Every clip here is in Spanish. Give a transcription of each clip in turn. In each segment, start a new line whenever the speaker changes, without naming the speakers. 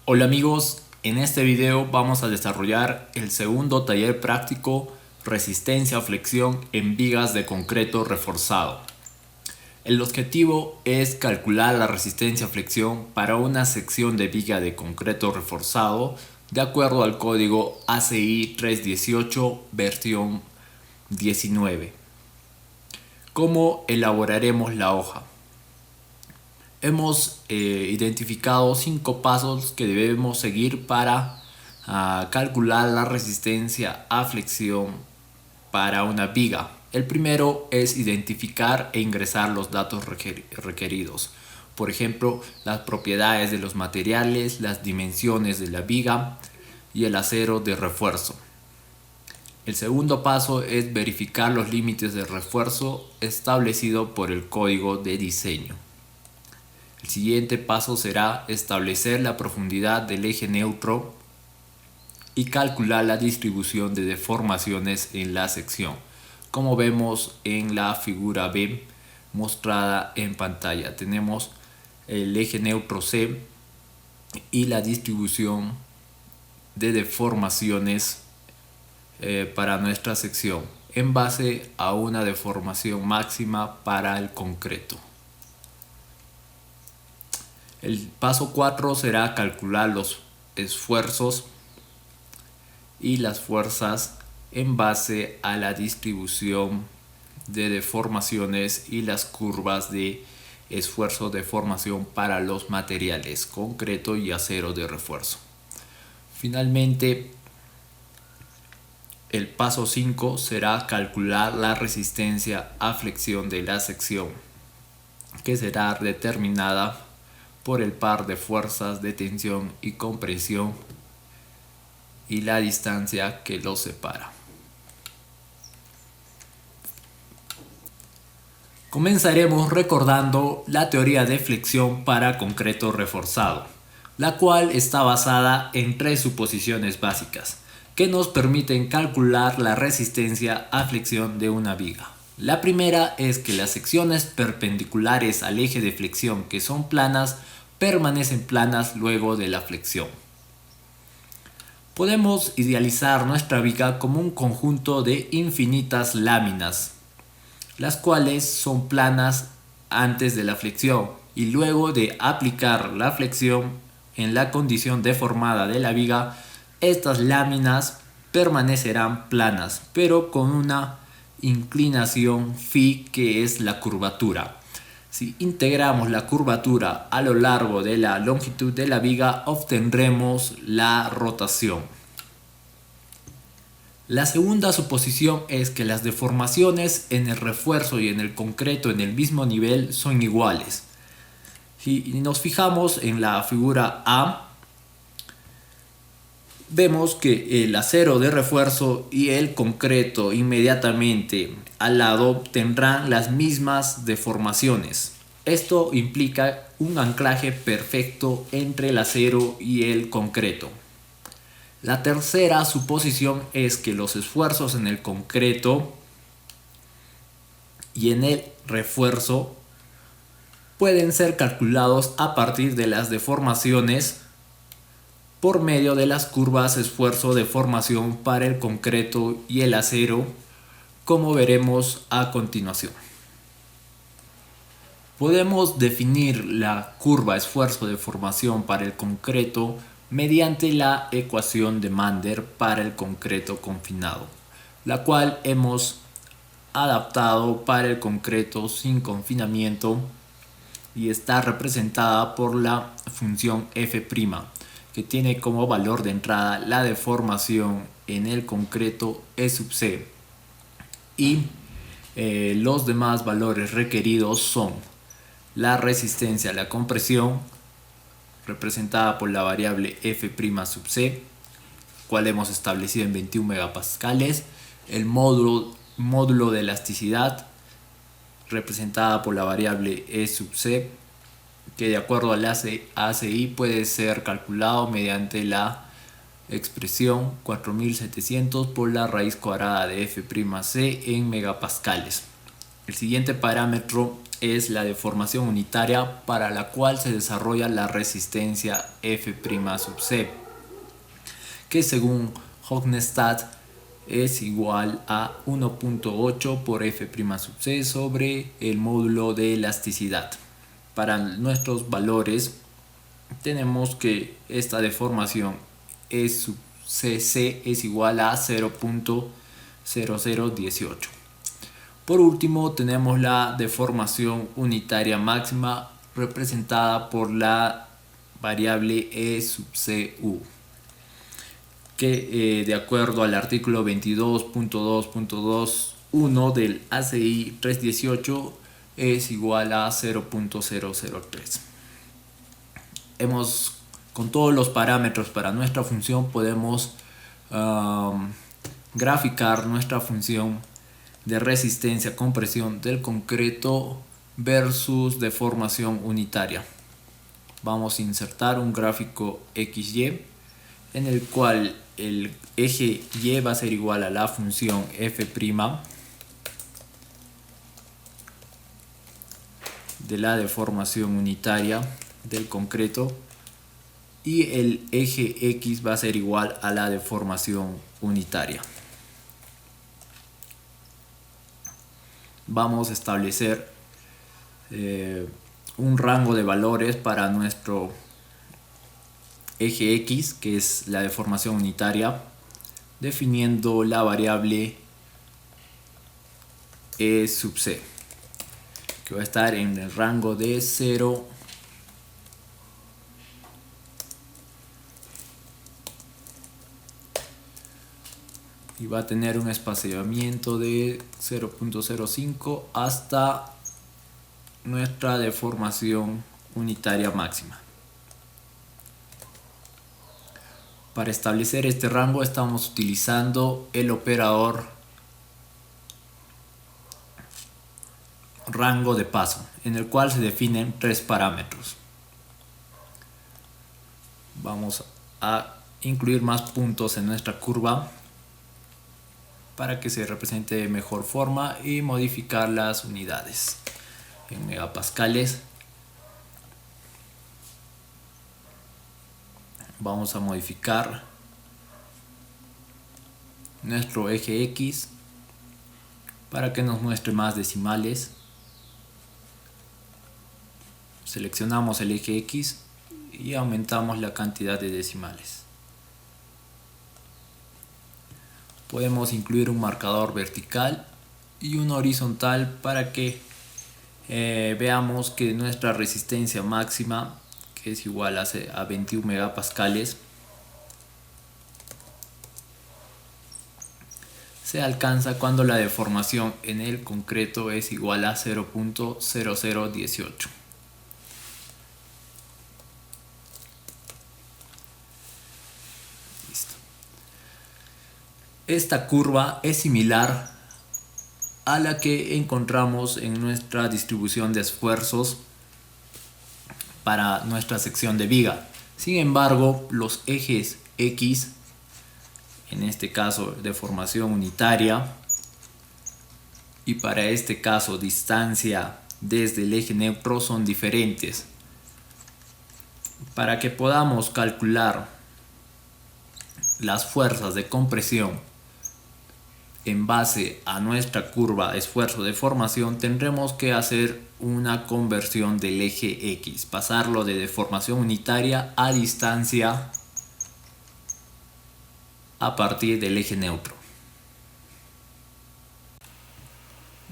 Hola amigos, en este video vamos a desarrollar el segundo taller práctico Resistencia a flexión en vigas de concreto reforzado. El objetivo es calcular la resistencia a flexión para una sección de viga de concreto reforzado de acuerdo al código ACI 318 versión 19. ¿Cómo elaboraremos la hoja? Hemos identificado 5 pasos que debemos seguir para calcular la resistencia a flexión para una viga. El primero es identificar e ingresar los datos requeridos. Por ejemplo, las propiedades de los materiales, las dimensiones de la viga y el acero de refuerzo. El segundo paso es verificar los límites de refuerzo establecido por el código de diseño. El siguiente paso será establecer la profundidad del eje neutro y calcular la distribución de deformaciones en la sección, como vemos en la figura B mostrada en pantalla. Tenemos el eje neutro C y la distribución de deformaciones para nuestra sección en base a una deformación máxima para el concreto. El paso 4 será calcular los esfuerzos y las fuerzas en base a la distribución de deformaciones y las curvas de esfuerzo-deformación para los materiales concreto y acero de refuerzo. Finalmente, el paso 5 será calcular la resistencia a flexión de la sección, que será determinada por el par de fuerzas de tensión y compresión y la distancia que los separa. Comenzaremos recordando la teoría de flexión para concreto reforzado, la cual está basada en 3 suposiciones básicas que nos permiten calcular la resistencia a flexión de una viga. La primera es que las secciones perpendiculares al eje de flexión, que son planas, permanecen planas luego de la flexión. Podemos idealizar nuestra viga como un conjunto de infinitas láminas, las cuales son planas antes de la flexión y luego de aplicar la flexión en la condición deformada de la viga, estas láminas permanecerán planas, pero con una inclinación phi, que es la curvatura. Si integramos la curvatura a lo largo de la longitud de la viga, obtendremos la rotación. La segunda suposición es que las deformaciones en el refuerzo y en el concreto en el mismo nivel son iguales. Si nos fijamos en la figura A, vemos que el acero de refuerzo y el concreto inmediatamente al lado tendrán las mismas deformaciones. Esto implica un anclaje perfecto entre el acero y el concreto. La tercera suposición es que los esfuerzos en el concreto y en el refuerzo pueden ser calculados a partir de las deformaciones por medio de las curvas esfuerzo-deformación para el concreto y el acero, como veremos a continuación. Podemos definir la curva esfuerzo-deformación para el concreto mediante la ecuación de Mander para el concreto confinado, la cual hemos adaptado para el concreto sin confinamiento y está representada por la función f', que tiene como valor de entrada la deformación en el concreto E sub c, y los demás valores requeridos son la resistencia a la compresión, representada por la variable f' sub c, cual hemos establecido en 21 megapascales, el módulo de elasticidad, representada por la variable E sub c, que de acuerdo al ACI puede ser calculado mediante la expresión 4700 por la raíz cuadrada de f'(c) en megapascales. El siguiente parámetro es la deformación unitaria, para la cual se desarrolla la resistencia F' sub C, que según Hognestad es igual a 1.8 por F' sub C sobre el módulo de elasticidad. Para nuestros valores tenemos que esta deformación E sub CC es igual a 0.0018. Por último tenemos la deformación unitaria máxima, representada por la variable E sub CU, que de acuerdo al artículo 22.2.21 del ACI 318 es igual a 0.003. Con todos los parámetros para nuestra función podemos graficar nuestra función de resistencia compresión del concreto versus deformación unitaria. Vamos a insertar un gráfico XY en el cual el eje Y va a ser igual a la función F' de la deformación unitaria del concreto, y el eje X va a ser igual a la deformación unitaria. Vamos a establecer un rango de valores para nuestro eje X, que es la deformación unitaria, definiendo la variable E sub C, que va a estar en el rango de 0 y va a tener un espaciamiento de 0.05 hasta nuestra deformación unitaria máxima. Para establecer este rango estamos utilizando el operador rango de paso, en el cual se definen tres parámetros. Vamos a incluir más puntos en nuestra curva para que se represente de mejor forma y modificar las unidades en megapascales. Vamos a modificar nuestro eje X para que nos muestre más decimales. Seleccionamos el eje X y aumentamos la cantidad de decimales. Podemos incluir un marcador vertical y uno horizontal para que veamos que nuestra resistencia máxima, que es igual a 21 megapascales, se alcanza cuando la deformación en el concreto es igual a 0.0018. Esta curva es similar a la que encontramos en nuestra distribución de esfuerzos para nuestra sección de viga. Sin embargo, los ejes X, en este caso deformación unitaria, y para este caso distancia desde el eje neutro, son diferentes. Para que podamos calcular las fuerzas de compresión en base a nuestra curva esfuerzo-deformación, tendremos que hacer una conversión del eje X, pasarlo de deformación unitaria a distancia a partir del eje neutro.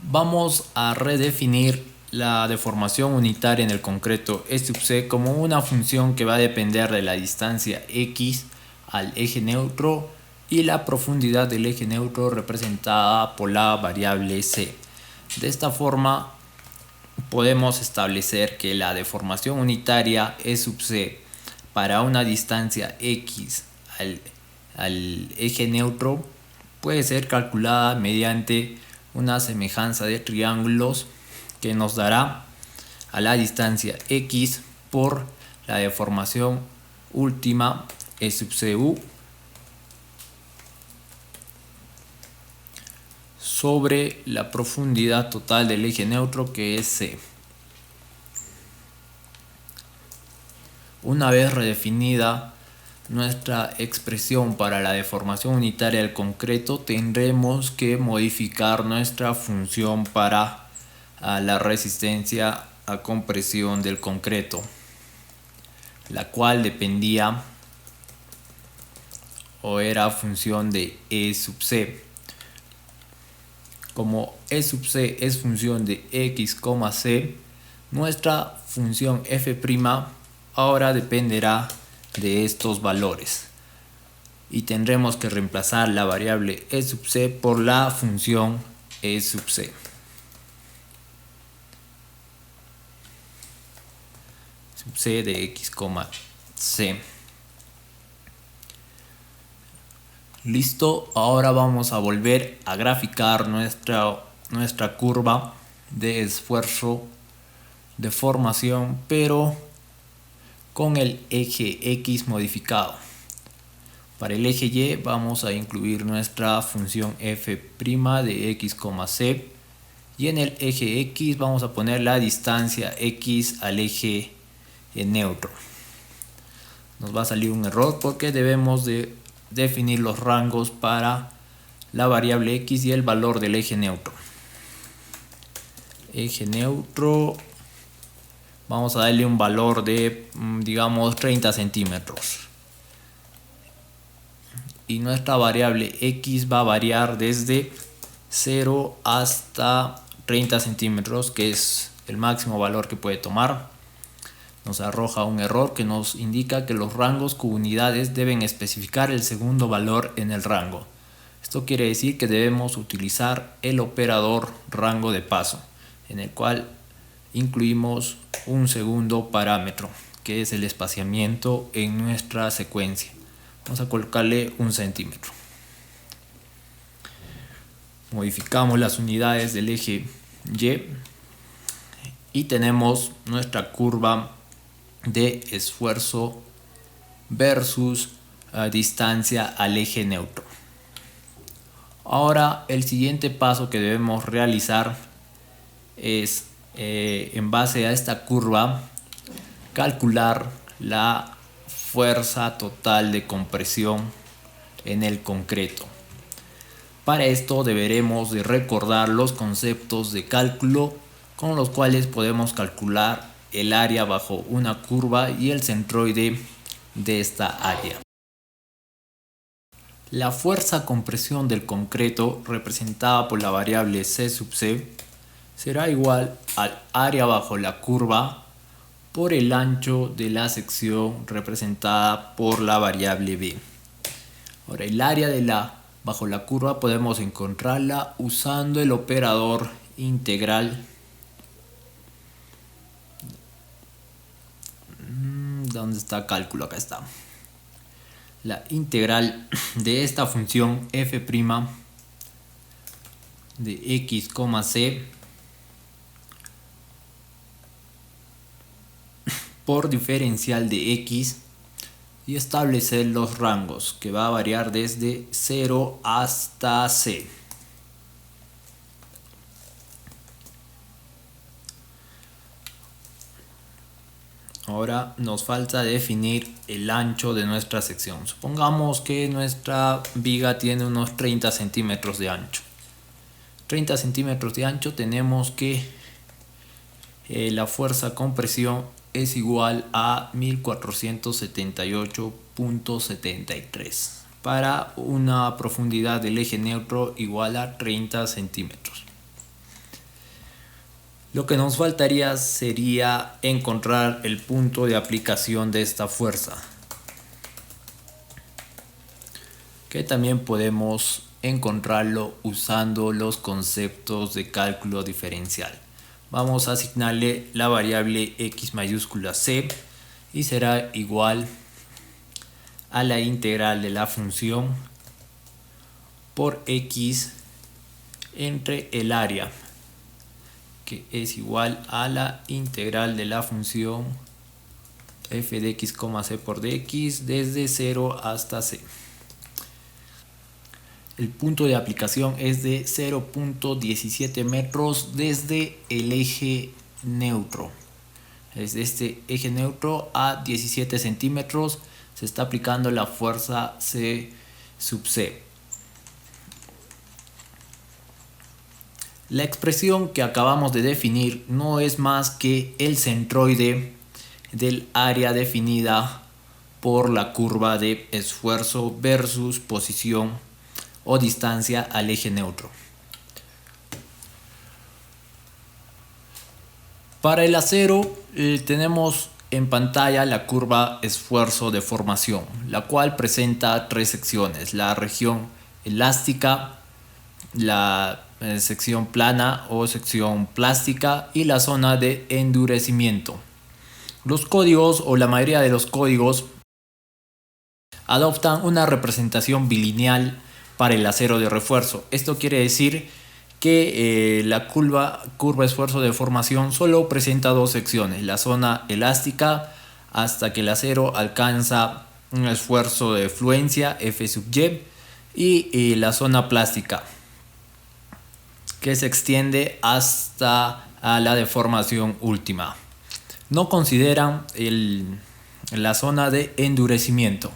Vamos a redefinir la deformación unitaria en el concreto E sub C como una función que va a depender de la distancia X al eje neutro y la profundidad del eje neutro, representada por la variable C. De esta forma podemos establecer que la deformación unitaria E sub C para una distancia X al eje neutro puede ser calculada mediante una semejanza de triángulos que nos dará a la distancia X por la deformación última E sub CU sobre la profundidad total del eje neutro, que es C. Una vez redefinida nuestra expresión para la deformación unitaria del concreto, tendremos que modificar nuestra función para la resistencia a compresión del concreto, la cual dependía o era función de E sub C. Como E sub C es función de x, c, nuestra función f' ahora dependerá de estos valores y tendremos que reemplazar la variable E sub C por la función E sub C. Sub C de x, c. Listo, ahora vamos a volver a graficar nuestra curva de esfuerzo de formación, pero con el eje X modificado. Para el eje Y vamos a incluir nuestra función f' de x, c, y en el eje X vamos a poner la distancia X al eje neutro. Nos va a salir un error porque debemos de definir los rangos para la variable X y el valor del eje neutro. Eje neutro, vamos a darle un valor de, digamos, 30 centímetros. Y nuestra variable X va a variar desde 0 hasta 30 centímetros, que es el máximo valor que puede tomar. Nos arroja un error que nos indica que los rangos con unidades deben especificar el segundo valor en el rango. Esto quiere decir que debemos utilizar el operador rango de paso, en el cual incluimos un segundo parámetro, que es el espaciamiento en nuestra secuencia. Vamos a colocarle 1 centímetro. Modificamos las unidades del eje Y y tenemos nuestra curva de esfuerzo versus distancia al eje neutro. Ahora el siguiente paso que debemos realizar es, en base a esta curva, calcular la fuerza total de compresión en el concreto. Para esto deberemos de recordar los conceptos de cálculo con los cuales podemos calcular el área bajo una curva y el centroide de esta área. La fuerza compresión del concreto, representada por la variable C sub C, será igual al área bajo la curva por el ancho de la sección, representada por la variable B. Ahora, el área bajo la curva podemos encontrarla usando el operador integral. ¿Dónde está cálculo? Acá está. La integral de esta función f' de x, c por diferencial de x y establecer los rangos, que va a variar desde 0 hasta c. Ahora nos falta definir el ancho de nuestra sección. Supongamos que nuestra viga tiene unos 30 centímetros de ancho. 30 centímetros de ancho, tenemos que la fuerza compresión es igual a 1478.73 para una profundidad del eje neutro igual a 30 centímetros. Lo que nos faltaría sería encontrar el punto de aplicación de esta fuerza, que también podemos encontrarlo usando los conceptos de cálculo diferencial. Vamos a asignarle la variable x mayúscula c y será igual a la integral de la función por x entre el área, que es igual a la integral de la función f de x, c por dx desde 0 hasta c. el punto de aplicación es de 0.17 metros desde el eje neutro. Desde este eje neutro a 17 centímetros se está aplicando la fuerza C sub C. La expresión que acabamos de definir no es más que el centroide del área definida por la curva de esfuerzo versus posición o distancia al eje neutro. Para el acero tenemos en pantalla la curva esfuerzo de formación, la cual presenta tres secciones: la región elástica, la sección plana o sección plástica y la zona de endurecimiento. Los códigos o la mayoría de los códigos adoptan una representación bilineal para el acero de refuerzo. Esto quiere decir que la curva esfuerzo de formación solo presenta dos secciones: la zona elástica hasta que el acero alcanza un esfuerzo de fluencia F sub Y, y la zona plástica, que se extiende hasta a la deformación última. No consideran la zona de endurecimiento,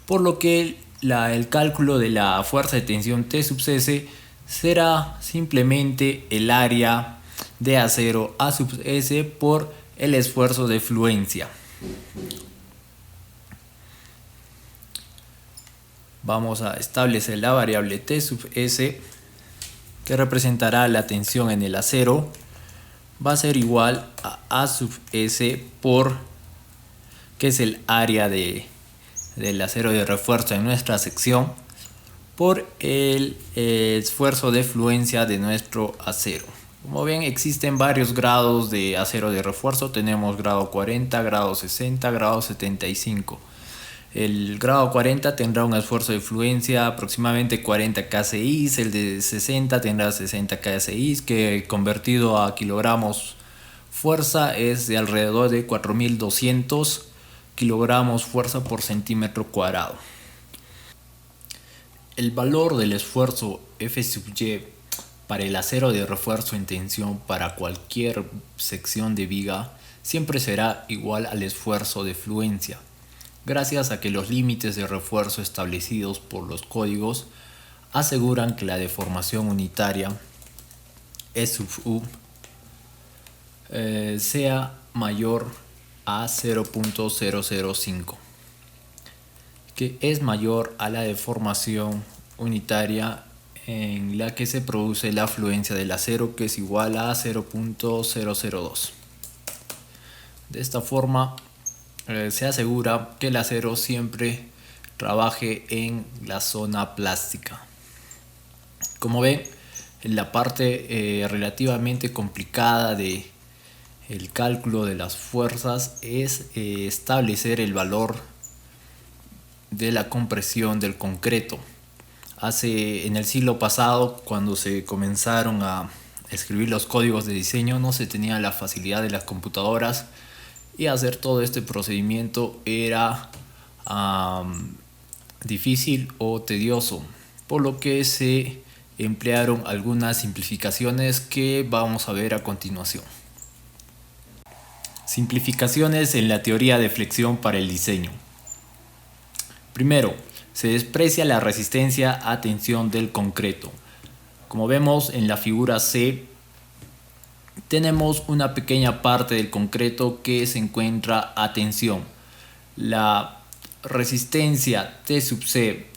por lo que el cálculo de la fuerza de tensión T sub S será simplemente el área de acero A sub S por el esfuerzo de fluencia. Vamos a establecer la variable T sub S, que representará la tensión en el acero. Va a ser igual a A sub S por, que es el área del acero de refuerzo en nuestra sección, por el esfuerzo de fluencia de nuestro acero. Como ven, existen varios grados de acero de refuerzo. Tenemos grado 40, grado 60, grado 75. El grado 40 tendrá un esfuerzo de fluencia aproximadamente 40 kSI, el de 60 tendrá 60 kSI, que convertido a kilogramos fuerza es de alrededor de 4200 kilogramos fuerza por centímetro cuadrado. El valor del esfuerzo F sub Y para el acero de refuerzo en tensión para cualquier sección de viga siempre será igual al esfuerzo de fluencia, gracias a que los límites de refuerzo establecidos por los códigos aseguran que la deformación unitaria E sub U sea mayor a 0.005, que es mayor a la deformación unitaria en la que se produce la fluencia del acero, que es igual a 0.002. De esta forma se asegura que el acero siempre trabaje en la zona plástica. Como ven, la parte relativamente complicada de el cálculo de las fuerzas es establecer el valor de la compresión del concreto. En el siglo pasado, cuando se comenzaron a escribir los códigos de diseño, no se tenía la facilidad de las computadoras, y hacer todo este procedimiento era difícil o tedioso, por lo que se emplearon algunas simplificaciones que vamos a ver a continuación. Simplificaciones en la teoría de flexión para el diseño. Primero, se desprecia la resistencia a tensión del concreto. Como vemos en la figura C, tenemos una pequeña parte del concreto que se encuentra a tensión. La resistencia T sub C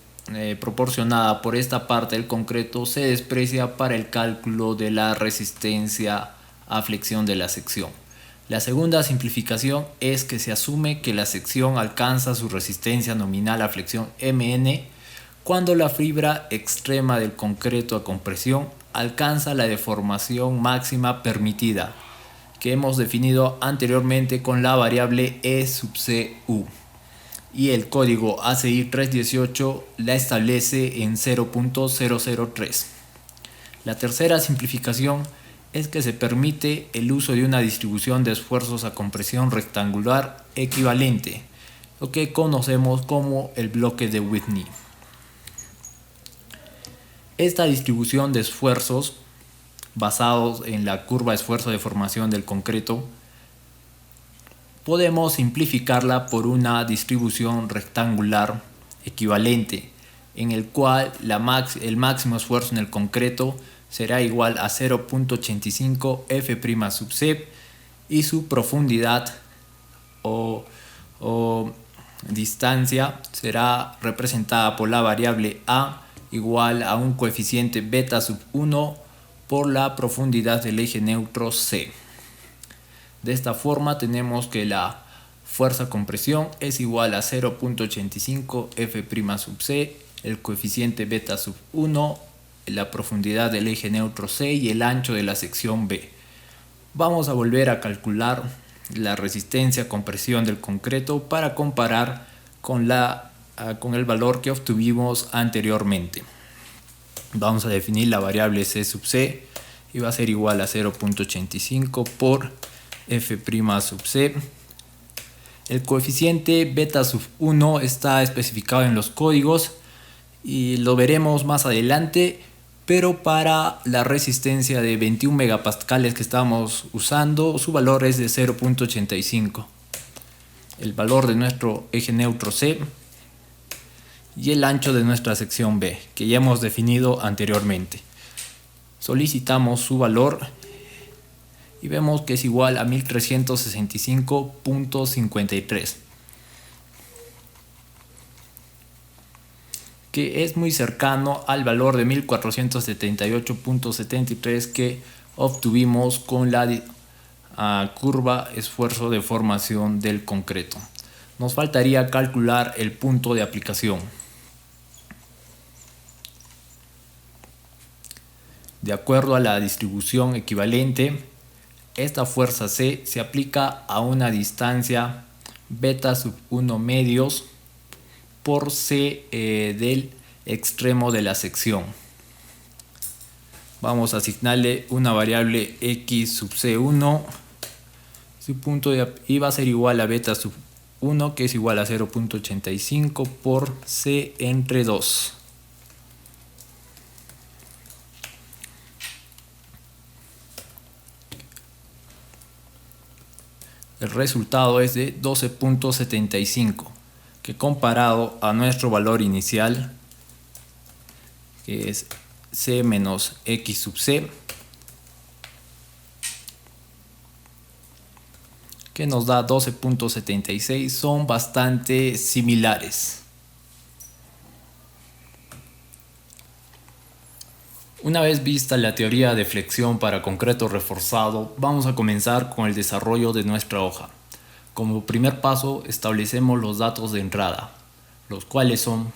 proporcionada por esta parte del concreto se desprecia para el cálculo de la resistencia a flexión de la sección. La segunda simplificación es que se asume que la sección alcanza su resistencia nominal a flexión Mn cuando la fibra extrema del concreto a compresión alcanza la deformación máxima permitida, que hemos definido anteriormente con la variable E sub CU, y el código ACI 318 la establece en 0.003. La tercera simplificación es que se permite el uso de una distribución de esfuerzos a compresión rectangular equivalente, lo que conocemos como el bloque de Whitney. Esta distribución de esfuerzos basados en la curva de esfuerzo de formación del concreto podemos simplificarla por una distribución rectangular equivalente, en el cual el máximo esfuerzo en el concreto será igual a 0.85 f' sub c y su profundidad o distancia será representada por la variable a igual a un coeficiente beta sub 1 por la profundidad del eje neutro c. De esta forma tenemos que la fuerza compresión es igual a 0.85 f' sub c, el coeficiente beta sub 1, la profundidad del eje neutro c y el ancho de la sección B. Vamos a volver a calcular la resistencia a compresión del concreto para comparar con el valor que obtuvimos anteriormente. Vamos a definir la variable c sub c y va a ser igual a 0.85 por f' sub c. El coeficiente beta sub 1 está especificado en los códigos y lo veremos más adelante, pero para la resistencia de 21 megapascales que estamos usando, su valor es de 0.85. El valor de nuestro eje neutro C y el ancho de nuestra sección B, que ya hemos definido anteriormente. Solicitamos su valor y vemos que es igual a 1365.53, que es muy cercano al valor de 1478.73 que obtuvimos con la curva esfuerzo de formación del concreto. Nos faltaría calcular el punto de aplicación. De acuerdo a la distribución equivalente, esta fuerza C se aplica a una distancia beta sub 1 medios por C del extremo de la sección. Vamos a asignarle una variable x sub C1, su punto y va a ser igual a beta sub 1, que es igual a 0.85 por C entre 2. El resultado es de 12.75, que comparado a nuestro valor inicial, que es C menos X sub C, que nos da 12.76, son bastante similares. Una vez vista la teoría de flexión para concreto reforzado, vamos a comenzar con el desarrollo de nuestra hoja. Como primer paso, establecemos los datos de entrada, los cuales son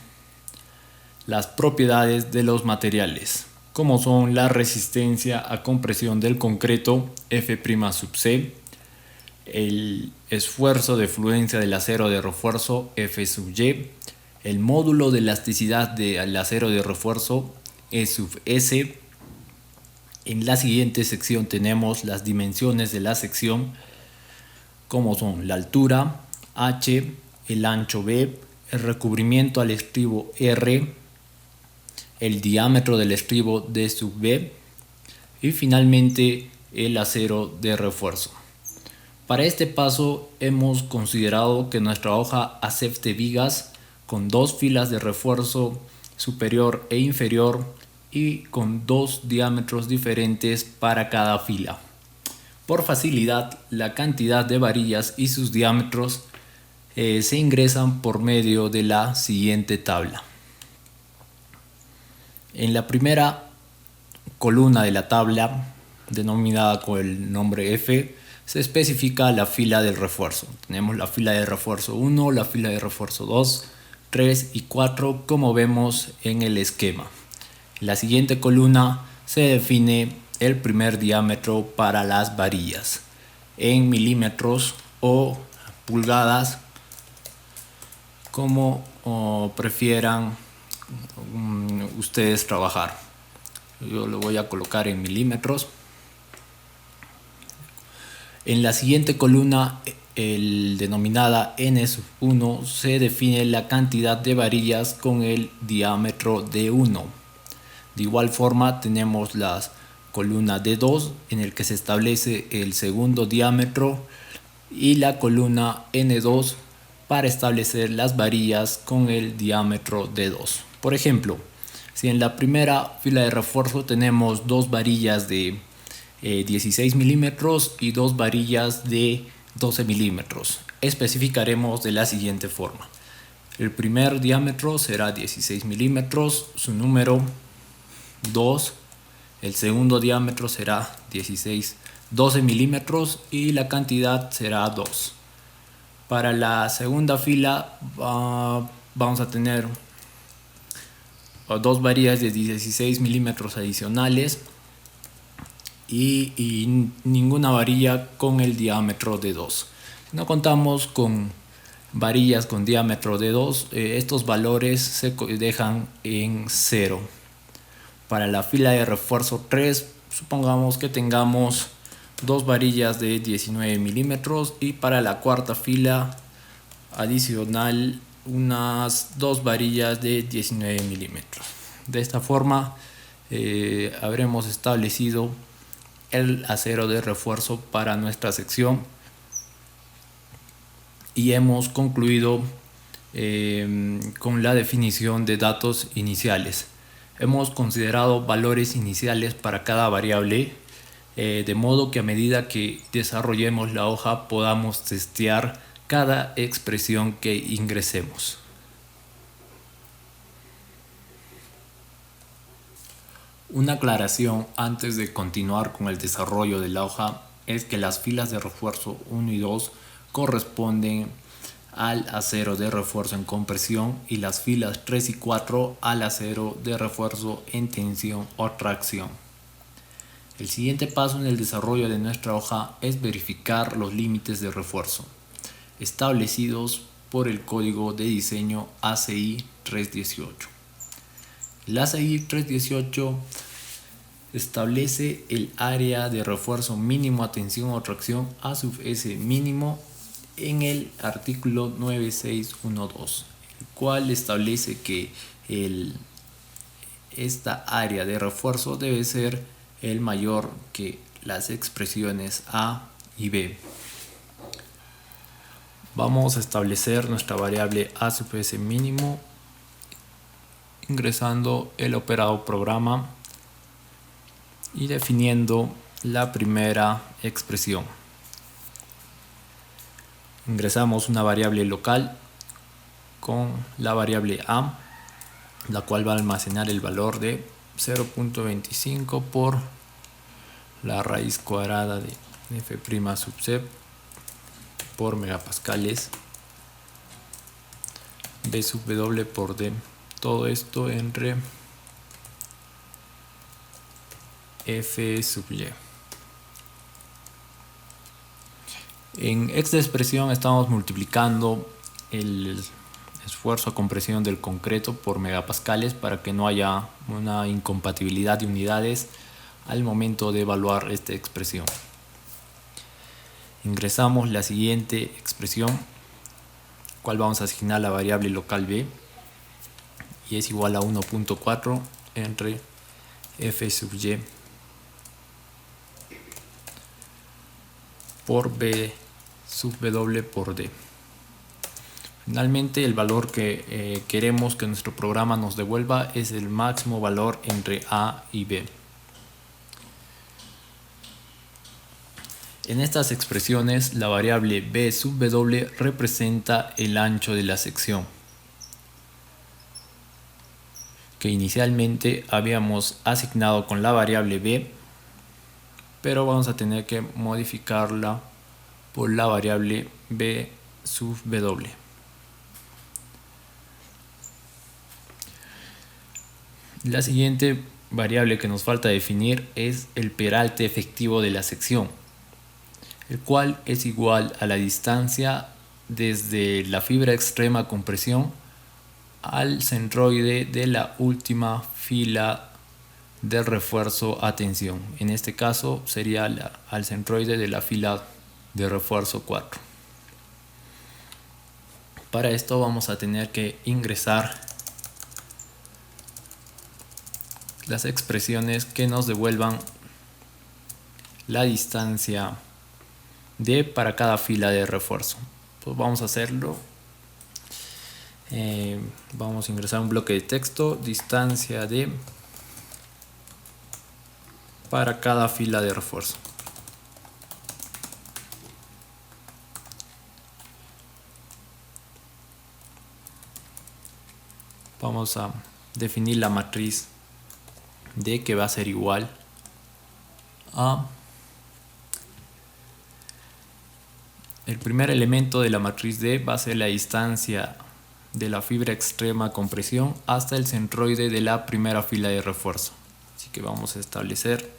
las propiedades de los materiales, como son la resistencia a compresión del concreto F' sub C, el esfuerzo de fluencia del acero de refuerzo F sub Y, el módulo de elasticidad del acero de refuerzo E sub S. En la siguiente sección tenemos las dimensiones de la sección, como son la altura H, el ancho B, el recubrimiento al estribo R, el diámetro del estribo D sub B y finalmente el acero de refuerzo. Para este paso hemos considerado que nuestra hoja acepte vigas con dos filas de refuerzo superior e inferior y con dos diámetros diferentes para cada fila. Por facilidad, la cantidad de varillas y sus diámetros se ingresan por medio de la siguiente tabla. En la primera columna de la tabla, denominada con el nombre F, se especifica la fila del refuerzo. Tenemos la fila de refuerzo 1, la fila de refuerzo 2, 3 y 4, como vemos en el esquema. En la siguiente columna se define el primer diámetro para las varillas en milímetros o pulgadas, como prefieran ustedes trabajar. Yo lo voy a colocar en milímetros. En la siguiente columna, denominada N1, se define la cantidad de varillas con el diámetro de 1. De igual forma tenemos la columna D2 en el que se establece el segundo diámetro y la columna N2 para establecer las varillas con el diámetro D2. Por ejemplo, si en la primera fila de refuerzo tenemos dos varillas de 16 milímetros y dos varillas de 12 milímetros, especificaremos de la siguiente forma. El primer diámetro será 16 milímetros, su número 2. El segundo diámetro será 12 milímetros y la cantidad será 2. Para la segunda fila vamos a tener dos varillas de 16 milímetros adicionales y ninguna varilla con el diámetro de 2. Si no contamos con varillas con diámetro de 2, estos valores se dejan en 0. Para la fila de refuerzo 3, supongamos que tengamos dos varillas de 19 milímetros y para la cuarta fila adicional unas dos varillas de 19 milímetros. De esta forma habremos establecido el acero de refuerzo para nuestra sección y hemos concluido con la definición de datos iniciales. Hemos considerado valores iniciales para cada variable, de modo que a medida que desarrollemos la hoja podamos testear cada expresión que ingresemos. Una aclaración antes de continuar con el desarrollo de la hoja es que las filas de refuerzo 1 y 2 corresponden al acero de refuerzo en compresión y las filas 3 y 4 al acero de refuerzo en tensión o tracción. El siguiente paso en el desarrollo de nuestra hoja es verificar los límites de refuerzo establecidos por el código de diseño ACI 318. El ACI 318 establece el área de refuerzo mínimo a tensión o tracción A sub S mínimo en el artículo 9612, el cual establece que esta área de refuerzo debe ser el mayor que las expresiones A y B. Vamos a establecer nuestra variable A sub S mínimo ingresando el operado programa y definiendo la primera expresión. Ingresamos una variable local con la variable A, la cual va a almacenar el valor de 0.25 por la raíz cuadrada de f' sub c por megapascales b sub w por d. Todo esto entre f sub y. En esta expresión estamos multiplicando el esfuerzo a compresión del concreto por megapascales para que no haya una incompatibilidad de unidades al momento de evaluar esta expresión. Ingresamos la siguiente expresión, cual vamos a asignar la variable local b, y es igual a 1.4 entre f sub y por b sub w por d. Finalmente, el valor que queremos que nuestro programa nos devuelva es el máximo valor entre A y B. En estas expresiones, la variable b sub w representa el ancho de la sección, que inicialmente habíamos asignado con la variable b, pero vamos a tener que modificarla por la variable b sub w. La siguiente variable que nos falta definir es el peralte efectivo de la sección, el cual es igual a la distancia desde la fibra extrema compresión al centroide de la última fila del refuerzo a tensión. En este caso sería al centroide de la fila de refuerzo 4. Para esto vamos a tener que ingresar las expresiones que nos devuelvan la distancia D para cada fila de refuerzo. Pues vamos a hacerlo. Vamos a ingresar un bloque de texto, distancia D para cada fila de refuerzo. Vamos a definir la matriz D, que va a ser igual a el primer elemento de la matriz D va a ser la distancia de la fibra extrema con presión hasta el centroide de la primera fila de refuerzo. Así que vamos a establecer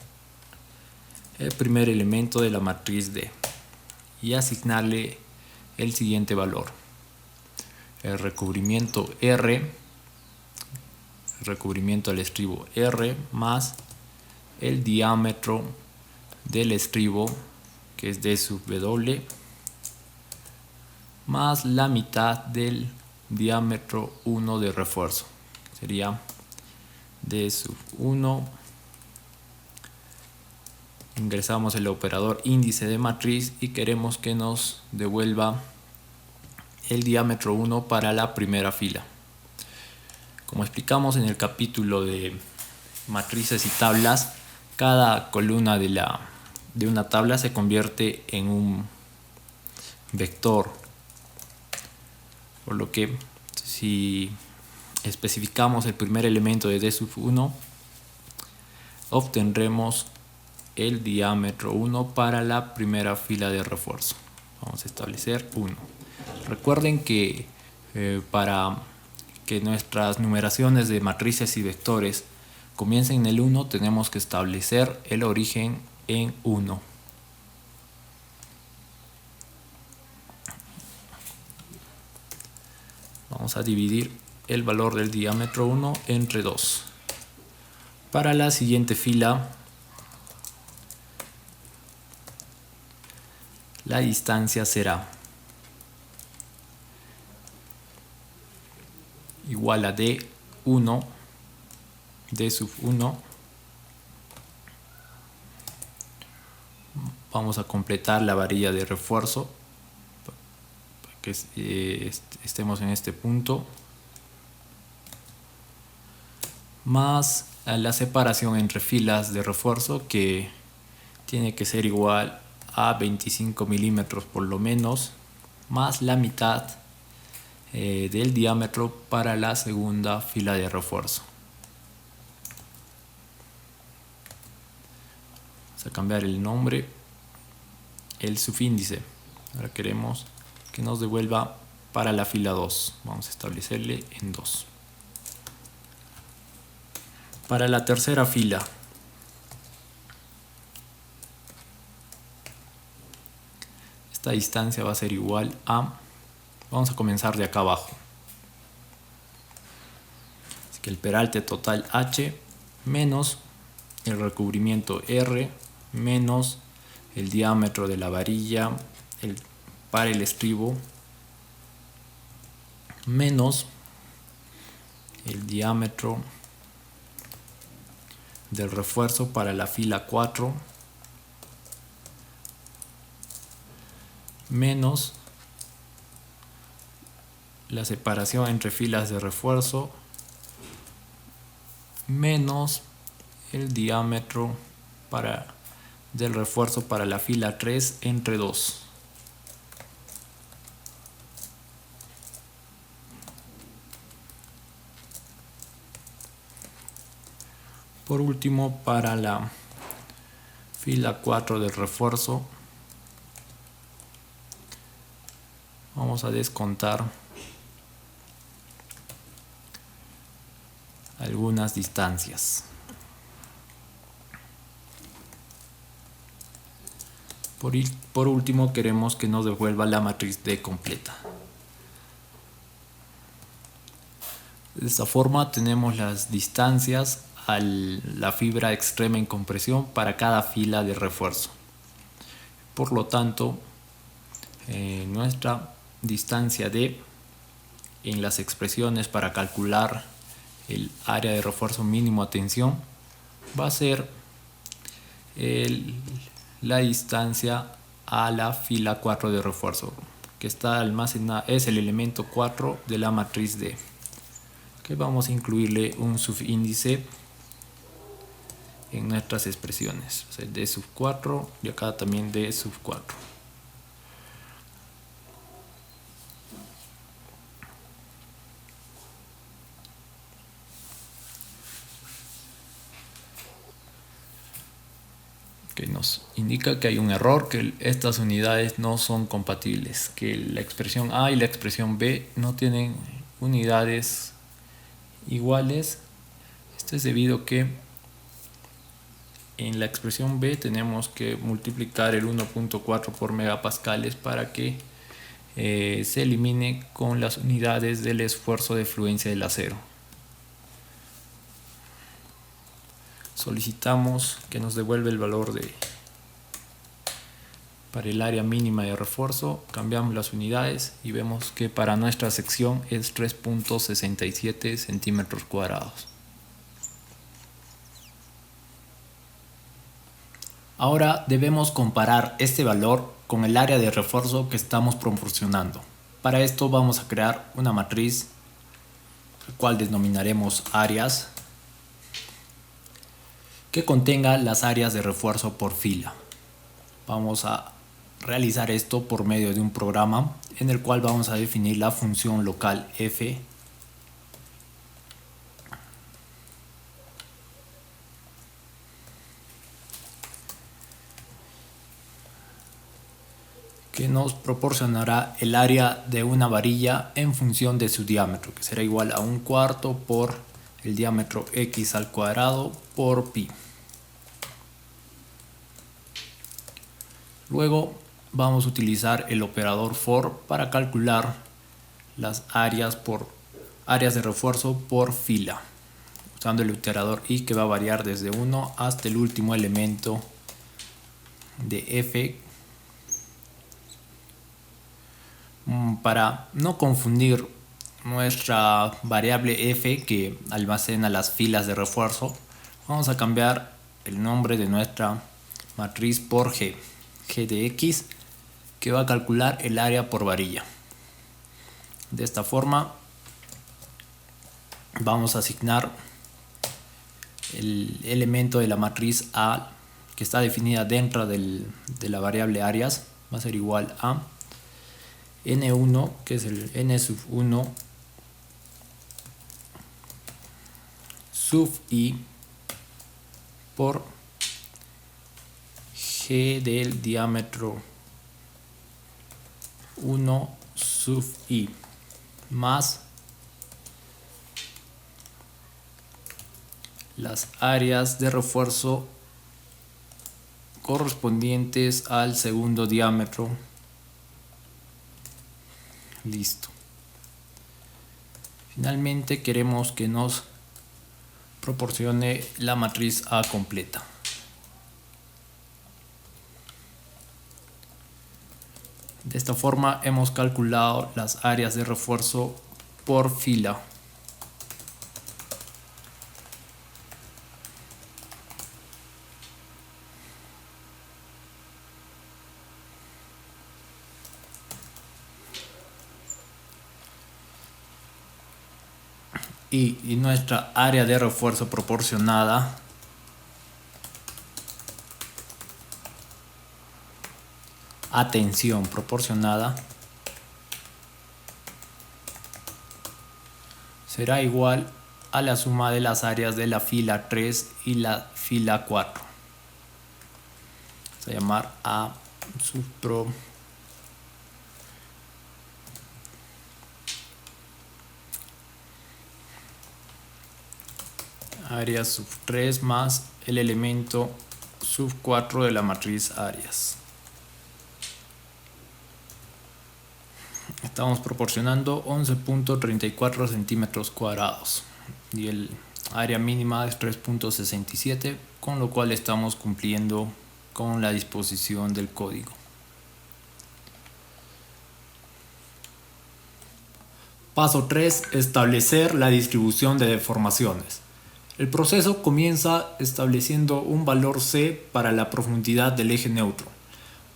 el primer elemento de la matriz D y asignarle el siguiente valor: el recubrimiento R, el recubrimiento del estribo R, más el diámetro del estribo, que es D sub W, más la mitad del diámetro 1 de refuerzo, sería D sub 1. Ingresamos el operador índice de matriz y queremos que nos devuelva el diámetro 1 para la primera fila. Como explicamos en el capítulo de matrices y tablas, cada columna de una tabla se convierte en un vector, por lo que si especificamos el primer elemento de D sub 1, obtendremos el diámetro 1 para la primera fila de refuerzo. Vamos a establecer 1. Recuerden que para que nuestras numeraciones de matrices y vectores comiencen en el 1, tenemos que establecer el origen en 1. Vamos a dividir el valor del diámetro 1 entre 2. Para la siguiente fila, la distancia será igual a D1, D sub 1. Vamos a completar la varilla de refuerzo para que estemos en este punto, más la separación entre filas de refuerzo, que tiene que ser igual a 25 milímetros por lo menos, más la mitad del diámetro para la segunda fila de refuerzo. Vamos a cambiar el nombre, el subíndice. Ahora queremos que nos devuelva para la fila 2. Vamos a establecerle en 2. Para la tercera fila, esta distancia va a ser igual a, vamos a comenzar de acá abajo, así que el peralte total H menos el recubrimiento R menos el diámetro de la varilla para el estribo menos el diámetro del refuerzo para la fila 4 menos la separación entre filas de refuerzo menos el diámetro del refuerzo para la fila 3 entre 2. Por último, para la fila 4 del refuerzo, vamos a descontar algunas distancias. Por último, queremos que nos devuelva la matriz D completa. De esta forma tenemos las distancias a la fibra extrema en compresión para cada fila de refuerzo. Por lo tanto, nuestra distancia D en las expresiones para calcular el área de refuerzo mínimo a tensión va a ser la distancia a la fila 4 de refuerzo, que está almacenada, es el elemento 4 de la matriz D, que vamos a incluirle un subíndice en nuestras expresiones, o sea, D sub 4 y acá también D sub 4. Que nos indica que hay un error, que estas unidades no son compatibles, que la expresión A y la expresión B no tienen unidades iguales. Esto es debido a que en la expresión B tenemos que multiplicar el 1.4 por megapascales para que se elimine con las unidades del esfuerzo de fluencia del acero. Solicitamos que nos devuelva el valor para el área mínima de refuerzo, cambiamos las unidades y vemos que para nuestra sección es 3.67 centímetros cuadrados. Ahora debemos comparar este valor con el área de refuerzo que estamos proporcionando. Para esto vamos a crear una matriz, la cual denominaremos áreas, que contenga las áreas de refuerzo por fila. Vamos a realizar esto por medio de un programa en el cual vamos a definir la función local f que nos proporcionará el área de una varilla en función de su diámetro, que será igual a 1/4 por el diámetro x al cuadrado por pi. Luego vamos a utilizar el operador for para calcular las áreas de refuerzo por fila, usando el iterador i, que va a variar desde 1 hasta el último elemento de f. Para no confundir nuestra variable f que almacena las filas de refuerzo, vamos a cambiar el nombre de nuestra matriz por g de x, que va a calcular el área por varilla. De esta forma vamos a asignar el elemento de la matriz A, que está definida dentro de la variable áreas, va a ser igual a n1, que es el n sub 1 sub i por g del diámetro 1 sub i más las áreas de refuerzo correspondientes al segundo diámetro. Listo. Finalmente queremos que nos proporcione la matriz A completa. De esta forma hemos calculado las áreas de refuerzo por fila. Y nuestra área de refuerzo proporcionada a tensión proporcionada será igual a la suma de las áreas de la fila 3 y la fila 4. Vamos a llamar a subpro área sub 3 más el elemento sub 4 de la matriz áreas. Estamos proporcionando 11.34 centímetros cuadrados y el área mínima es 3.67, con lo cual estamos cumpliendo con la disposición del código. Paso 3. Establecer la distribución de deformaciones. El proceso comienza estableciendo un valor C para la profundidad del eje neutro.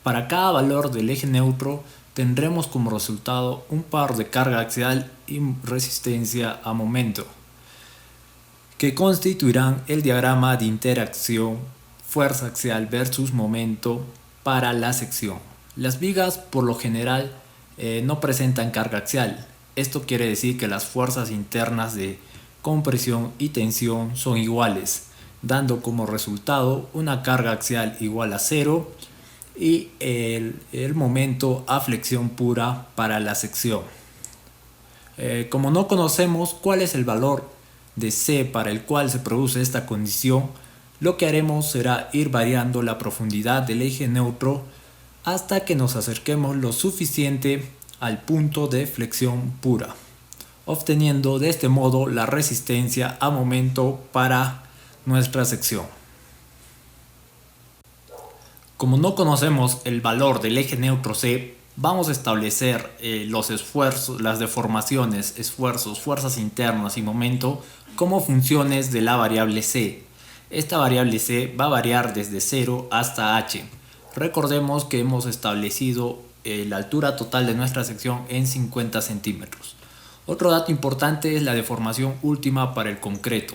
Para cada valor del eje neutro tendremos como resultado un par de carga axial y resistencia a momento, que constituirán el diagrama de interacción fuerza axial versus momento para la sección. Las vigas por lo general no presentan carga axial. Esto quiere decir que las fuerzas internas de compresión y tensión son iguales, dando como resultado una carga axial igual a 0 y el momento a flexión pura para la sección. Como no conocemos cuál es el valor de C para el cual se produce esta condición, lo que haremos será ir variando la profundidad del eje neutro hasta que nos acerquemos lo suficiente al punto de flexión pura, obteniendo de este modo la resistencia a momento para nuestra sección. Como no conocemos el valor del eje neutro C, vamos a establecer los esfuerzos, las deformaciones, esfuerzos, fuerzas internas y momento como funciones de la variable C. Esta variable C va a variar desde 0 hasta h. Recordemos que hemos establecido la altura total de nuestra sección en 50 centímetros. Otro dato importante es la deformación última para el concreto,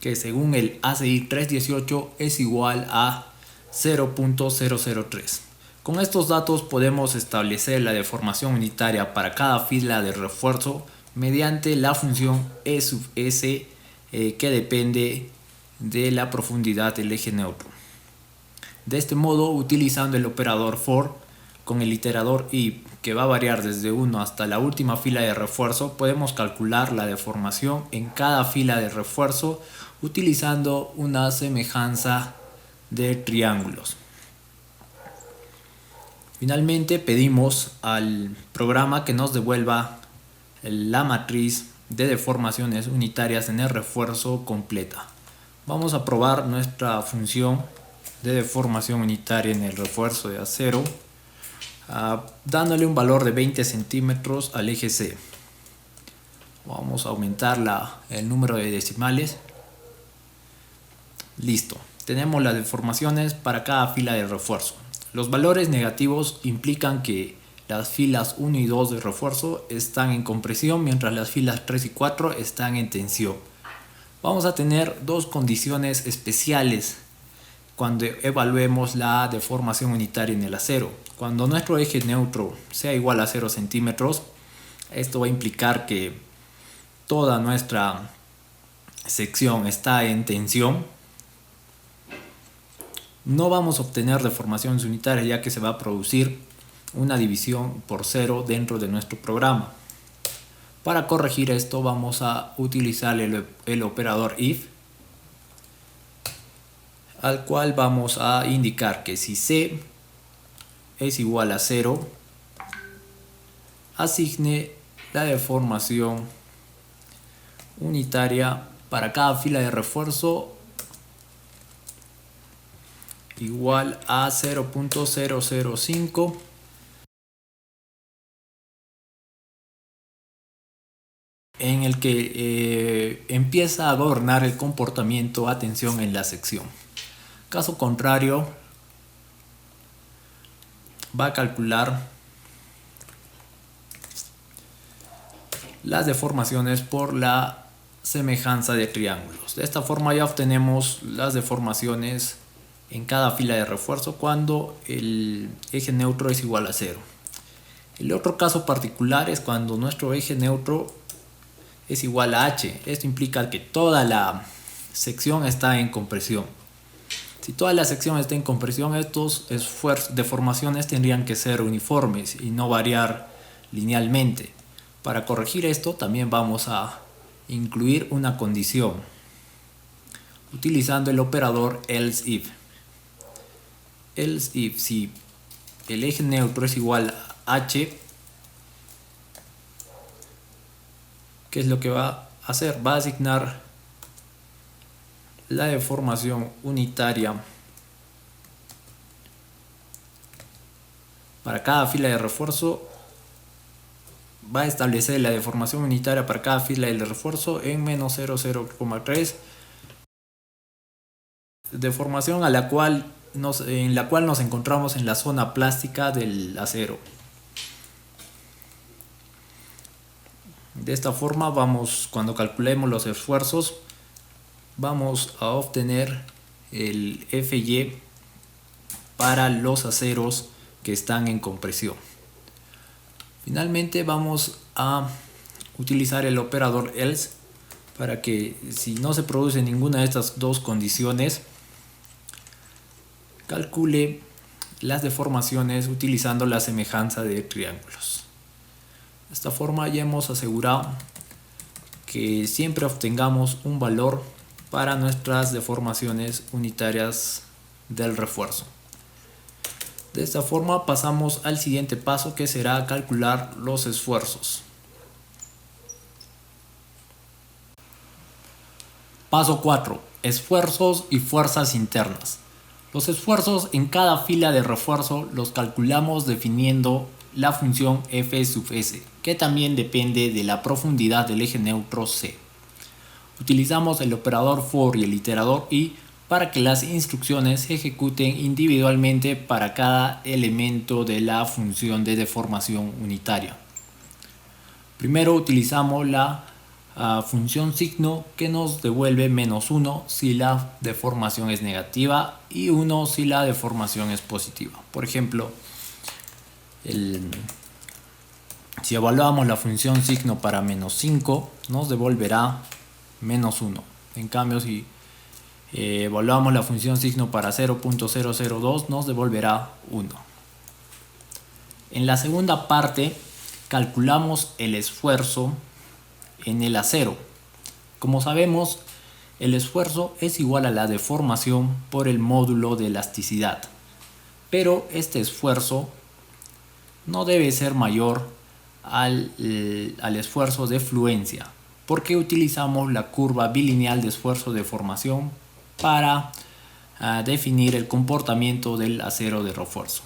que según el ACI 318 es igual a 0.003. Con estos datos podemos establecer la deformación unitaria para cada fila de refuerzo mediante la función E sub S que depende de la profundidad del eje neutro. De este modo, utilizando el operador for con el iterador i que va a variar desde 1 hasta la última fila de refuerzo, podemos calcular la deformación en cada fila de refuerzo utilizando una semejanza de triángulos. Finalmente pedimos al programa que nos devuelva la matriz de deformaciones unitarias en el refuerzo completa. Vamos a probar nuestra función de deformación unitaria en el refuerzo de acero dándole un valor de 20 centímetros al eje C. Vamos a aumentar el número de decimales. Listo. Tenemos las deformaciones para cada fila de refuerzo. Los valores negativos implican que las filas 1 y 2 de refuerzo están en compresión, mientras las filas 3 y 4 están en tensión. Vamos a tener dos condiciones especiales cuando evaluemos la deformación unitaria en el acero. Cuando nuestro eje neutro sea igual a 0 centímetros, esto va a implicar que toda nuestra sección está en tensión. No vamos a obtener deformaciones unitarias, ya que se va a producir una división por 0 dentro de nuestro programa. Para corregir esto vamos a utilizar el operador if, al cual vamos a indicar que si C es igual a 0, asigne la deformación unitaria para cada fila de refuerzo igual a 0.005 en el que empieza a gobernar el comportamiento a tensión en la sección. Caso contrario, va a calcular las deformaciones por la semejanza de triángulos. De esta forma ya obtenemos las deformaciones en cada fila de refuerzo cuando el eje neutro es igual a 0. El otro caso particular es cuando nuestro eje neutro es igual a h. Esto implica que toda la sección está en compresión. Si toda la sección está en compresión, estos deformaciones tendrían que ser uniformes y no variar linealmente. Para corregir esto también vamos a incluir una condición utilizando el operador else if. Else if, si el eje neutro es igual a h, ¿qué es lo que va a hacer? Va a asignar la deformación unitaria para cada fila de refuerzo. Va a establecer la deformación unitaria para cada fila de refuerzo en menos 0,0,3 deformación en la cual nos encontramos en la zona plástica del acero. De esta forma cuando calculemos los esfuerzos, vamos a obtener el Fy para los aceros que están en compresión. Finalmente vamos a utilizar el operador else para que, si no se produce ninguna de estas dos condiciones, calcule las deformaciones utilizando la semejanza de triángulos. De esta forma ya hemos asegurado que siempre obtengamos un valor para nuestras deformaciones unitarias del refuerzo. De esta forma pasamos al siguiente paso, que será calcular los esfuerzos. Paso 4. Esfuerzos y fuerzas internas. Los esfuerzos en cada fila de refuerzo los calculamos definiendo la función F sub S, que también depende de la profundidad del eje neutro C. Utilizamos el operador for y el iterador i para que las instrucciones se ejecuten individualmente para cada elemento de la función de deformación unitaria. Primero utilizamos la función signo, que nos devuelve -1 si la deformación es negativa y 1 si la deformación es positiva. Por ejemplo, si evaluamos la función signo para -5, nos devolverá -1. En cambio, si evaluamos la función signo para 0.002, nos devolverá 1. En la segunda parte calculamos el esfuerzo en el acero. Como sabemos, el esfuerzo es igual a la deformación por el módulo de elasticidad, pero este esfuerzo no debe ser mayor al esfuerzo de fluencia, porque utilizamos la curva bilineal de esfuerzo de deformación para definir el comportamiento del acero de refuerzo.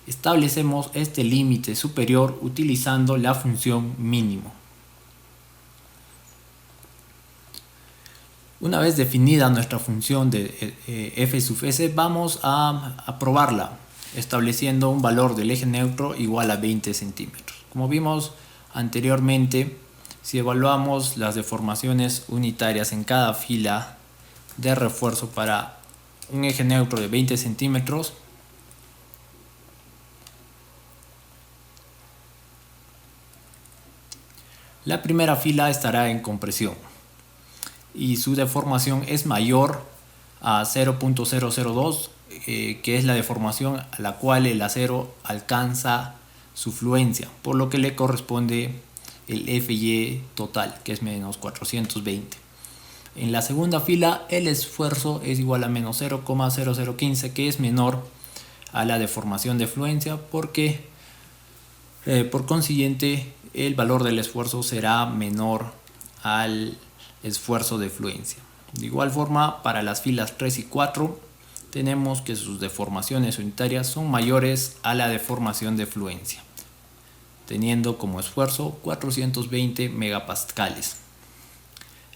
Establecemos este límite superior utilizando la función mínimo. Una vez definida nuestra función de F sub S, vamos a probarla estableciendo un valor del eje neutro igual a 20 centímetros. Como vimos anteriormente, si evaluamos las deformaciones unitarias en cada fila de refuerzo para un eje neutro de 20 centímetros, la primera fila estará en compresión y su deformación es mayor a 0.002, que es la deformación a la cual el acero alcanza su fluencia, por lo que le corresponde el Fy total, que es -420. En la segunda fila el esfuerzo es igual a -0,0015, que es menor a la deformación de fluencia, porque por consiguiente el valor del esfuerzo será menor al esfuerzo de fluencia. De igual forma, para las filas 3 y 4 tenemos que sus deformaciones unitarias son mayores a la deformación de fluencia, teniendo como esfuerzo 420 megapascales.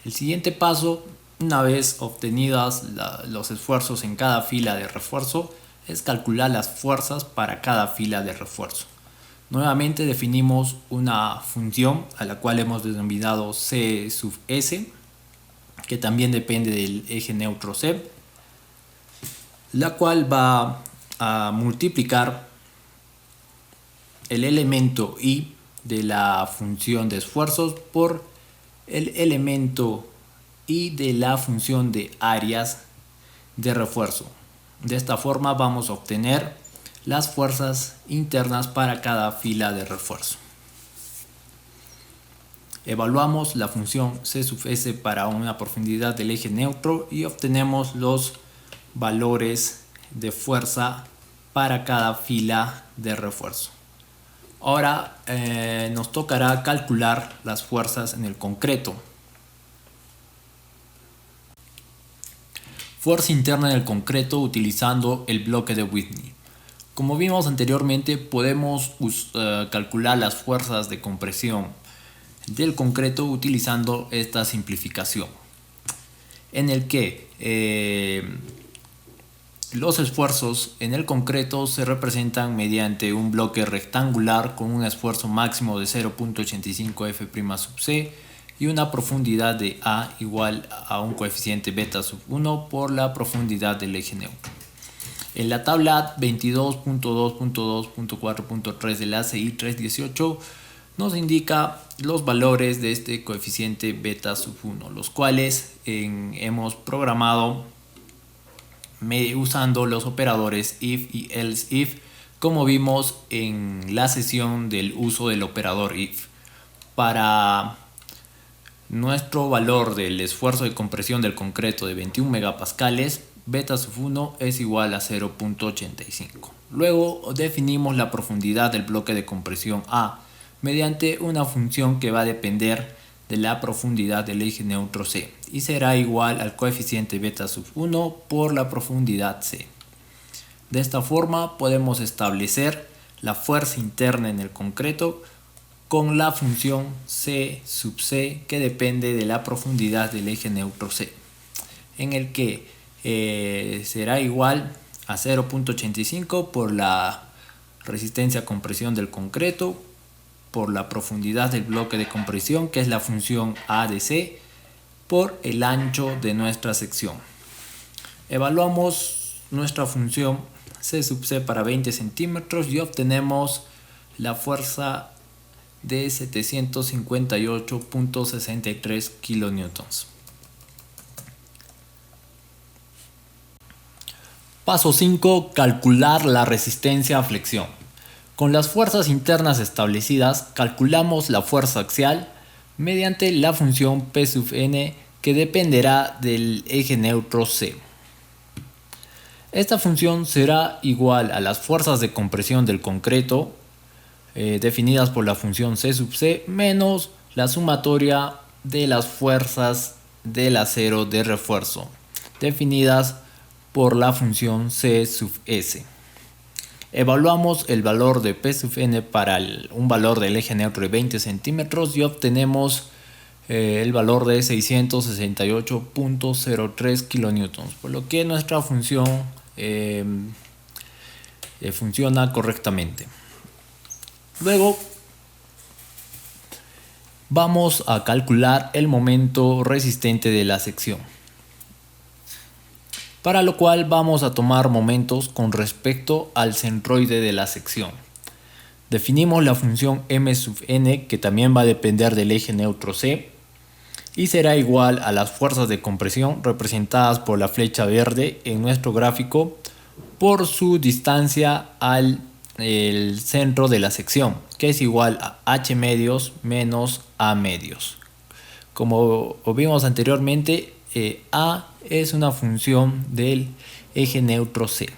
El siguiente paso, una vez obtenidos los esfuerzos en cada fila de refuerzo, es calcular las fuerzas para cada fila de refuerzo. Nuevamente definimos una función a la cual hemos denominado C sub S, que también depende del eje neutro C, la cual va a multiplicar el elemento I de la función de esfuerzos por el elemento I de la función de áreas de refuerzo. De esta forma vamos a obtener las fuerzas internas para cada fila de refuerzo. Evaluamos la función C sub S para una profundidad del eje neutro y obtenemos los valores de fuerza para cada fila de refuerzo. Ahora nos tocará calcular las fuerzas en el concreto. Fuerza interna en el concreto utilizando el bloque de Whitney. Como vimos anteriormente, podemos calcular las fuerzas de compresión del concreto utilizando esta simplificación, en el que Los esfuerzos en el concreto se representan mediante un bloque rectangular con un esfuerzo máximo de 0.85 f' sub c y una profundidad de A igual a un coeficiente beta sub 1 por la profundidad del eje neutro. En la tabla 22.2.2.4.3 de la ACI 318 nos indica los valores de este coeficiente beta sub 1, los cuales hemos programado usando los operadores if y else if, como vimos en la sesión del uso del operador if. Para nuestro valor del esfuerzo de compresión del concreto de 21 megapascales, beta sub 1 es igual a 0.85. Luego definimos la profundidad del bloque de compresión A mediante una función que va a depender de la profundidad del eje neutro C y será igual al coeficiente beta sub 1 por la profundidad C. De esta forma podemos establecer la fuerza interna en el concreto con la función C sub C que depende de la profundidad del eje neutro C, en el que será igual a 0.85 por la resistencia a compresión del concreto, por la profundidad del bloque de compresión, que es la función A de C, por el ancho de nuestra sección. Evaluamos nuestra función C sub C para 20 centímetros y obtenemos la fuerza de 758.63 kilonewtons. Paso 5. Calcular la resistencia a flexión. Con las fuerzas internas establecidas, calculamos la fuerza axial mediante la función P sub n que dependerá del eje neutro C. Esta función será igual a las fuerzas de compresión del concreto definidas por la función C sub C menos la sumatoria de las fuerzas del acero de refuerzo definidas por la función C sub S. Evaluamos el valor de P sub n para un valor del eje neutro de 20 centímetros y obtenemos el valor de 668.03 kilonewtons, por lo que nuestra función funciona correctamente. Luego vamos a calcular el momento resistente de la sección, para lo cual vamos a tomar momentos con respecto al centroide de la sección. Definimos la función M sub n, que también va a depender del eje neutro C y será igual a las fuerzas de compresión representadas por la flecha verde en nuestro gráfico por su distancia al centro de la sección, que es igual a H medios menos A medios. Como vimos anteriormente, A es una función del eje neutro C.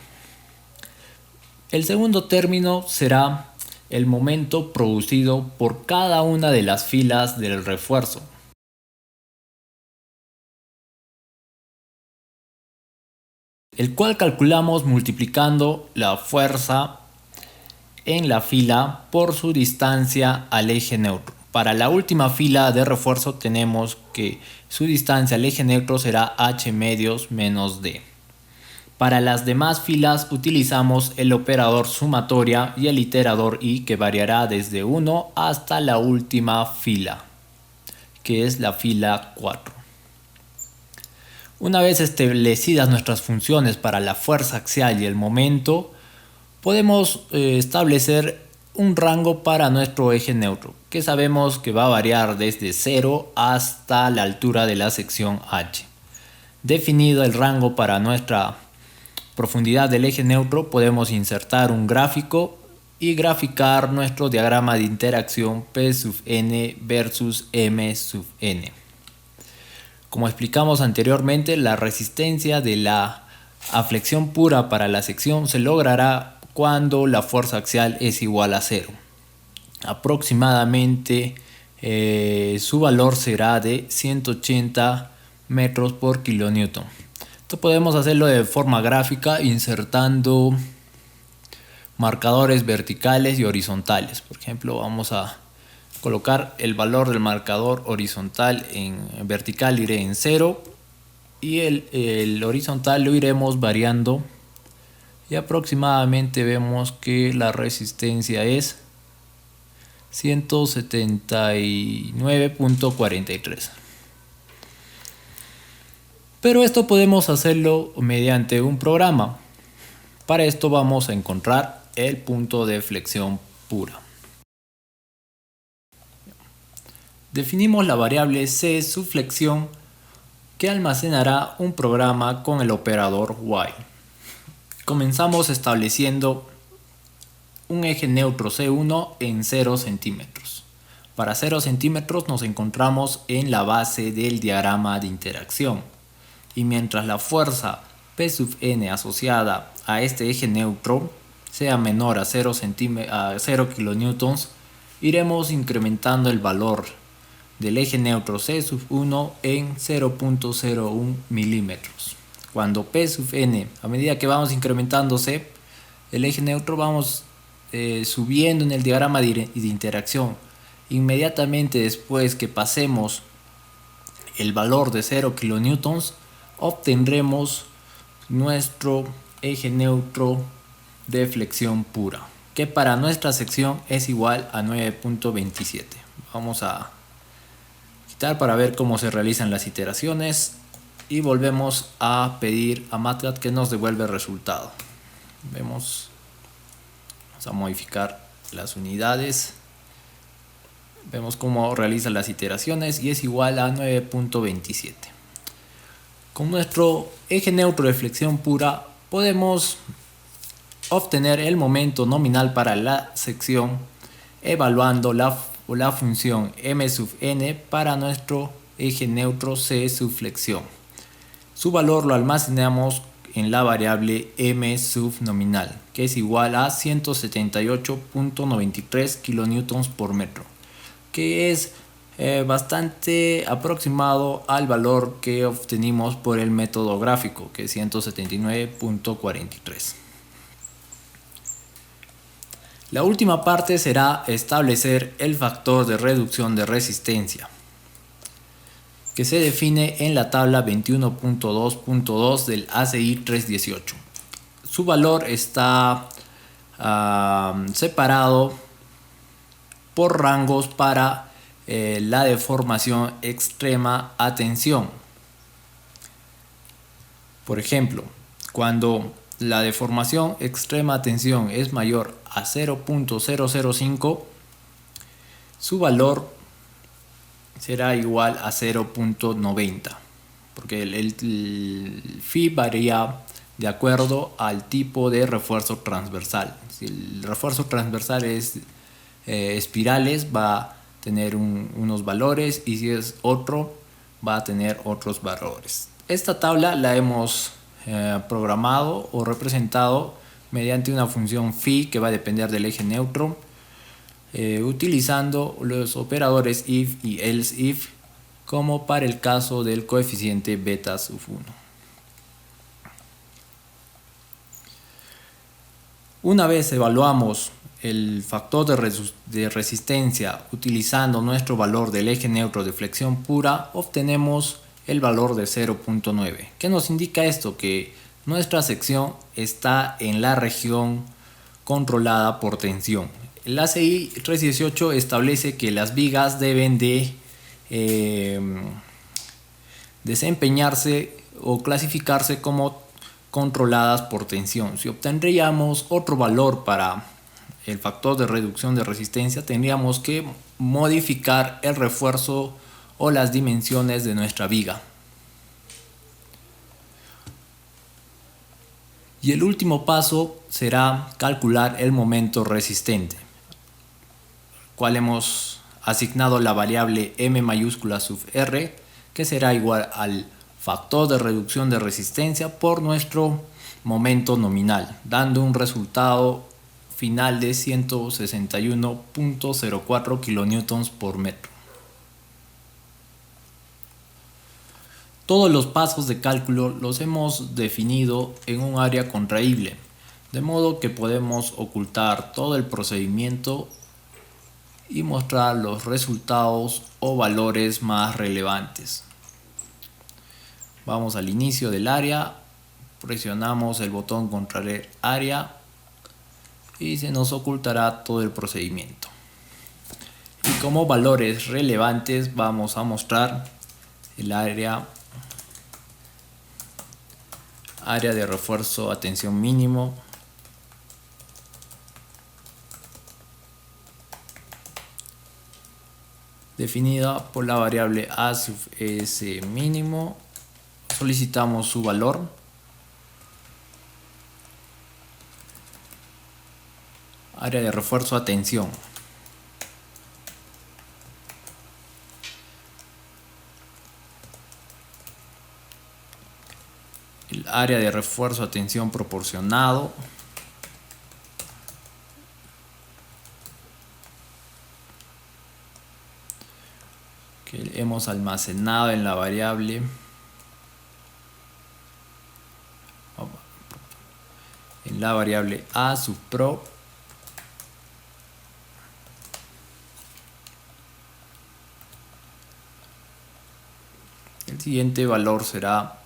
El segundo término será el momento producido por cada una de las filas del refuerzo. El cual calculamos multiplicando la fuerza en la fila por su distancia al eje neutro. Para la última fila de refuerzo tenemos que su distancia al eje neutro será H medios menos D. Para las demás filas utilizamos el operador sumatoria y el iterador I, que variará desde 1 hasta la última fila, que es la fila 4. Una vez establecidas nuestras funciones para la fuerza axial y el momento, podemos establecer un rango para nuestro eje neutro, que sabemos que va a variar desde 0 hasta la altura de la sección H. Definido el rango para nuestra profundidad del eje neutro, podemos insertar un gráfico y graficar nuestro diagrama de interacción P sub n versus M sub n. Como explicamos anteriormente, la resistencia de la aflexión pura para la sección se logrará cuando la fuerza axial es igual a 0. Aproximadamente su valor será de 180 metros por kilonewton. Esto podemos hacerlo de forma gráfica insertando marcadores verticales y horizontales. Por ejemplo, vamos a colocar el valor del marcador horizontal en vertical, iré en 0 y el horizontal lo iremos variando y aproximadamente vemos que la resistencia es 179.43. Pero esto podemos hacerlo mediante un programa. Para esto vamos a encontrar el punto de flexión pura. Definimos la variable C subflexión que almacenará un programa con el operador while. Comenzamos estableciendo un eje neutro C1 en 0 centímetros. Para 0 centímetros nos encontramos en la base del diagrama de interacción. Y mientras la fuerza P sub n asociada a este eje neutro sea menor a 0 kilonewtons, iremos incrementando el valor del eje neutro C sub 1 en 0.01 milímetros. Cuando P sub n, a medida que vamos incrementándose el eje neutro, vamos subiendo en el diagrama de interacción. Inmediatamente después que pasemos el valor de 0 kilonewtons, obtendremos nuestro eje neutro de flexión pura, que para nuestra sección es igual a 9.27. Vamos a quitar para ver cómo se realizan las iteraciones y volvemos a pedir a MATLAB que nos devuelva el resultado. Vamos a modificar las unidades. Vemos cómo realiza las iteraciones y es igual a 9.27. Con nuestro eje neutro de flexión pura podemos obtener el momento nominal para la sección evaluando la función m sub n para nuestro eje neutro C subflexión. Su valor lo almacenamos en la variable m sub nominal, que es igual a 178.93 kilonewtons por metro, que es bastante aproximado al valor que obtenimos por el método gráfico, que es 179.43. La última parte será establecer el factor de reducción de resistencia, que se define en la tabla 21.2.2 del ACI 318. Su valor está separado por rangos para la deformación extrema a tensión. Por ejemplo, cuando la deformación extrema a tensión es mayor a 0.005, su valor será igual a 0.90, porque el phi varía de acuerdo al tipo de refuerzo transversal. Si el refuerzo transversal es espirales, va a tener unos valores, y si es otro, va a tener otros valores. Esta tabla la hemos programado o representado mediante una función phi que va a depender del eje neutro, utilizando los operadores if y else if, como para el caso del coeficiente beta sub 1. Una vez evaluamos el factor de resistencia utilizando nuestro valor del eje neutro de flexión pura, obtenemos el valor de 0.9. ¿Qué nos indica esto? Que nuestra sección está en la región controlada por tensión. El ACI 318 establece que las vigas deben de desempeñarse o clasificarse como controladas por tensión. Si obtendríamos otro valor para el factor de reducción de resistencia, tendríamos que modificar el refuerzo o las dimensiones de nuestra viga. Y el último paso será calcular el momento resistente, cual hemos asignado la variable m mayúscula sub r, que será igual al factor de reducción de resistencia por nuestro momento nominal, dando un resultado final de 161.04 kilonewtons por metro. Todos los pasos de cálculo los hemos definido en un área contraíble, de modo que podemos ocultar todo el procedimiento y mostrar los resultados o valores más relevantes. Vamos al inicio del área, Presionamos el botón contraer área y se nos ocultará todo el procedimiento. Y como valores relevantes vamos a mostrar el área de refuerzo a tensión mínimo, definida por la variable a sub s mínimo. Solicitamos su valor. Área de refuerzo a tensión. El área de refuerzo a tensión proporcionado. Que hemos almacenado en la variable a sub pro. El siguiente valor será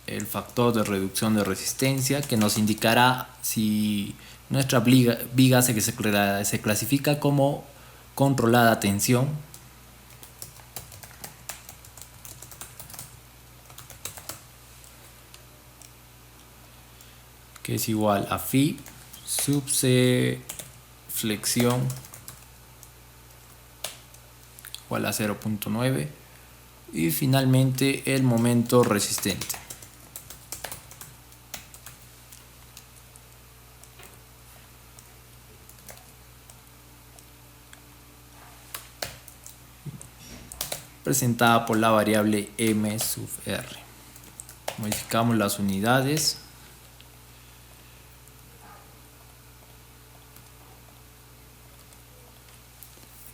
el factor de reducción de resistencia, que nos indicará si nuestra viga se clasifica como controlada tensión, que es igual a phi sub c flexión igual a 0.9, y finalmente el momento resistente. Presentada por la variable m sub r. Modificamos las unidades.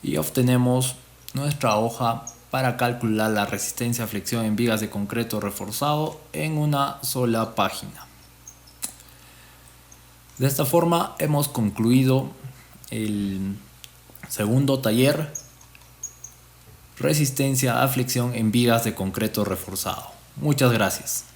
Y obtenemos nuestra hoja para calcular la resistencia a flexión en vigas de concreto reforzado en una sola página. De esta forma hemos concluido el segundo taller, resistencia a flexión en vigas de concreto reforzado. Muchas gracias.